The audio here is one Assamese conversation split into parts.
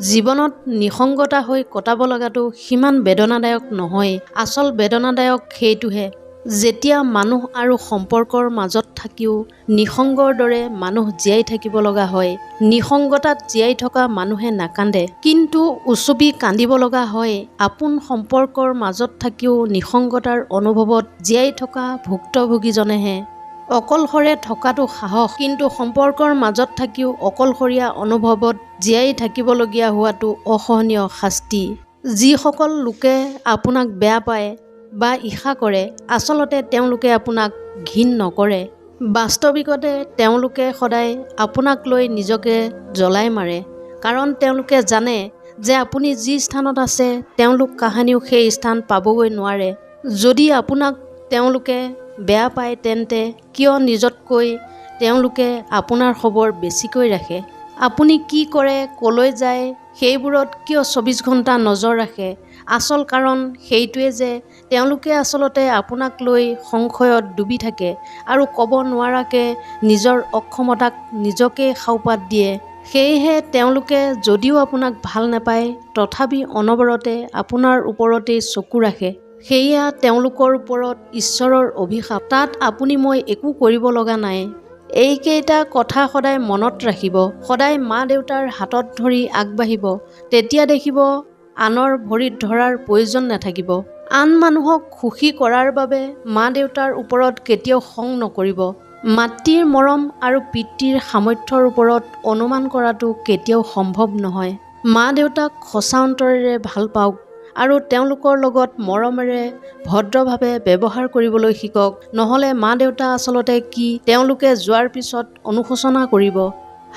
জীৱনত নিসংগতা হৈ কটাব লগাটো সিমান বেদনাদায়ক নহয়। আচল বেদনাদায়ক সেইটোহে যেতিয়া মানুহ আৰু সম্পৰ্কৰ মাজত থাকিও নিসংগৰ দৰে মানুহ জীয়াই থাকিব লগা হয়। নিসংগতাত জীয়াই থকা মানুহে নাকান্দে, কিন্তু উচুপি কান্দিব লগা হয় আপোন সম্পৰ্কৰ মাজত থাকিও নিসংগতাৰ অনুভৱত জীয়াই থকা ভুক্তভোগীজনেহে। অকলশৰে থকাটো সাহস, কিন্তু সম্পৰ্কৰ মাজত থাকিও অকলশৰীয়া অনুভৱত জীয়াই থাকিবলগীয়া হোৱাটো অসহনীয় শাস্তি। যিসকল লোকে আপোনাক বেয়া পায় বা ঈৰ্ষা কৰে, আচলতে তেওঁলোকে আপোনাক ঘিণ নকৰে। বাস্তৱিকতে তেওঁলোকে সদায় আপোনাক লৈ নিজকে জ্বলাই মাৰে, কাৰণ তেওঁলোকে জানে যে আপুনি যি স্থানত আছে তেওঁলোক কাহানিও সেই স্থান পাবগৈ নোৱাৰে। যদি আপোনাক তেওঁলোকে বেয়া পায় তেন্তে কিয় নিজতকৈ তেওঁলোকে আপোনাৰ খবৰ বেছিকৈ ৰাখে? আপুনি কি কৰে, কলৈ যায় সেইবোৰত কিয় 24 ঘণ্টা নজৰ ৰাখে? আচল কাৰণ সেইটোৱে যে তেওঁলোকে আচলতে আপোনাক লৈ সংশয়ত ডুবি থাকে আৰু ক'ব নোৱাৰাকে নিজৰ অক্ষমতাক নিজকে সাওপাত দিয়ে। সেয়েহে তেওঁলোকে যদিও আপোনাক ভাল নাপায় তথাপি অনবৰতে আপোনাৰ ওপৰতেই চকু ৰাখে। সেয়া তেওঁলোকৰ ওপৰত ঈশ্বৰৰ অভিশাপ। তাত আপুনি মই একো কৰিব লগা নাই। এইকেইটা কথা সদায় মনত ৰাখিব। সদায় মা দেউতাৰ হাতত ধৰি আগবাঢ়িব, তেতিয়া দেখিব আনৰ ভৰিত ধৰাৰ প্ৰয়োজন নাথাকিব। আন মানুহক সুখী কৰাৰ বাবে মা দেউতাৰ ওপৰত কেতিয়াও খং নকৰিব। মাতৃৰ মৰম আৰু পিতৃৰ সামৰ্থ্যৰ ওপৰত অনুমান কৰাটো কেতিয়াও সম্ভৱ নহয়। মা দেউতাক সঁচা অন্তৰেৰে ভাল পাওক আৰু তেওঁলোকৰ লগত মৰমেৰে ভদ্ৰভাৱে ব্যৱহাৰ কৰিবলৈ শিকক। নহ'লে মা দেউতা আচলতে কি তেওঁলোকে যোৱাৰ পিছত অনুশোচনা কৰিব।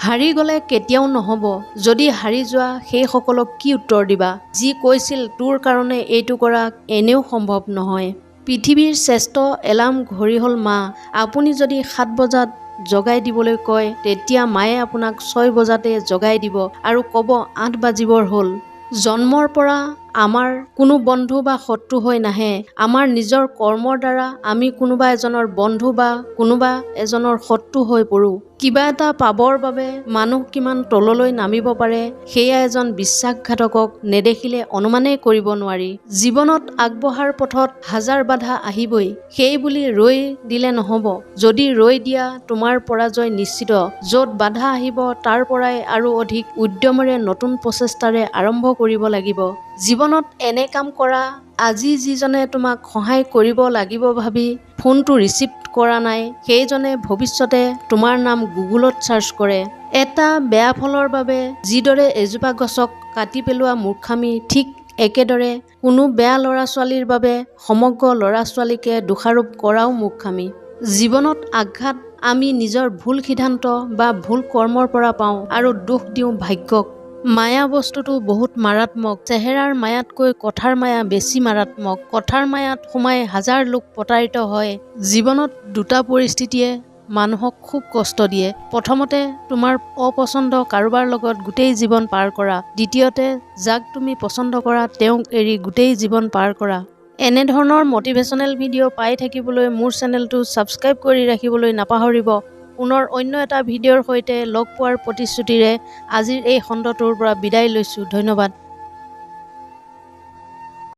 হাৰি গ'লে কেতিয়াও নহ'ব। যদি হাৰি যোৱা সেইসকলক কি উত্তৰ দিবা? যি কৈছিল তোৰ কাৰণে এইটো কৰা এনেও সম্ভৱ নহয়। পৃথিৱীৰ শ্ৰেষ্ঠ এলাৰ্ম ঘড়ী হ'ল মা। আপুনি যদি 7 বজাত জগাই দিবলৈ কয় তেতিয়া মায়ে আপোনাক 6 বজাতে জগাই দিব আৰু ক'ব 8 বাজিবৰ হ'ল। জন্মৰ পৰা আমাৰ কোনো বন্ধু বা শত্ৰু হৈ নাহে। আমাৰ নিজৰ কৰ্মৰ দ্বাৰা আমি কোনোবা এজনৰ বন্ধু বা কোনোবা এজনৰ শত্ৰু হৈ পৰোঁ। কিবা এটা পাবৰ বাবে মানুহ কিমান তললৈ নামিব পাৰে সেয়া এজন বিশ্বাসঘাতকক নেদেখিলে অনুমানেই কৰিব নোৱাৰি। জীৱনত আগবঢ়াৰ পথত হাজাৰ বাধা আহিবই, সেই বুলি ৰৈ দিলে নহ'ব। যদি ৰৈ দিয়া তোমাৰ পৰাজয় নিশ্চিত। য'ত বাধা আহিব তাৰ পৰাই আৰু অধিক উদ্যমেৰে নতুন প্ৰচেষ্টাৰে আৰম্ভ কৰিব লাগিব। জীৱনত এনে কাম কৰা, আজি যিজনে তোমাক সহায় কৰিব লাগিব ভাবি ফোনটো ৰিচিভ কৰা নাই সেইজনে ভৱিষ্যতে তোমাৰ নাম গুগলত চাৰ্চ কৰে। এটা বেয়া ফলৰ বাবে যিদৰে এজোপা গছক কাটি পেলোৱা মূৰ্খামি, ঠিক একেদৰে কোনো বেয়া ল'ৰা ছোৱালীৰ বাবে সমগ্ৰ ল'ৰা ছোৱালীকে দোষাৰোপ কৰাও মূৰ্খামি। জীৱনত আঘাত আমি নিজৰ ভুল সিদ্ধান্ত বা ভুল কৰ্মৰ পৰা পাওঁ আৰু দোষ দিওঁ ভাগ্যক। মায়া বস্তুটো বহুত মাৰাত্মক। চেহেৰাৰ মায়াতকৈ কথাৰ মায়া বেছি মাৰাত্মক। কথাৰ মায়াত সোমাই হাজাৰ লোক প্ৰতাৰিত হয়। জীৱনত দুটা পৰিস্থিতিয়ে মানুহক খুব কষ্ট দিয়ে। প্ৰথমতে তোমাৰ অপছন্দ কাৰোবাৰ লগত গোটেই জীৱন পাৰ কৰা। দ্বিতীয়তে যাক তুমি পছন্দ কৰা তেওঁক এৰি গোটেই জীৱন পাৰ কৰা। এনেধৰণৰ মটিভেশ্যনেল ভিডিঅ' পাই থাকিবলৈ মোৰ চেনেলটো ছাবস্ক্ৰাইব কৰি ৰাখিবলৈ নাপাহৰিব। পুনৰ অন্য এটা ভিডিঅ'ৰ সৈতে লগ পোৱাৰ প্ৰতিশ্ৰুতিৰে আজিৰ এই খণ্ডটোৰ পৰা বিদায় লৈছোঁ। ধন্যবাদ।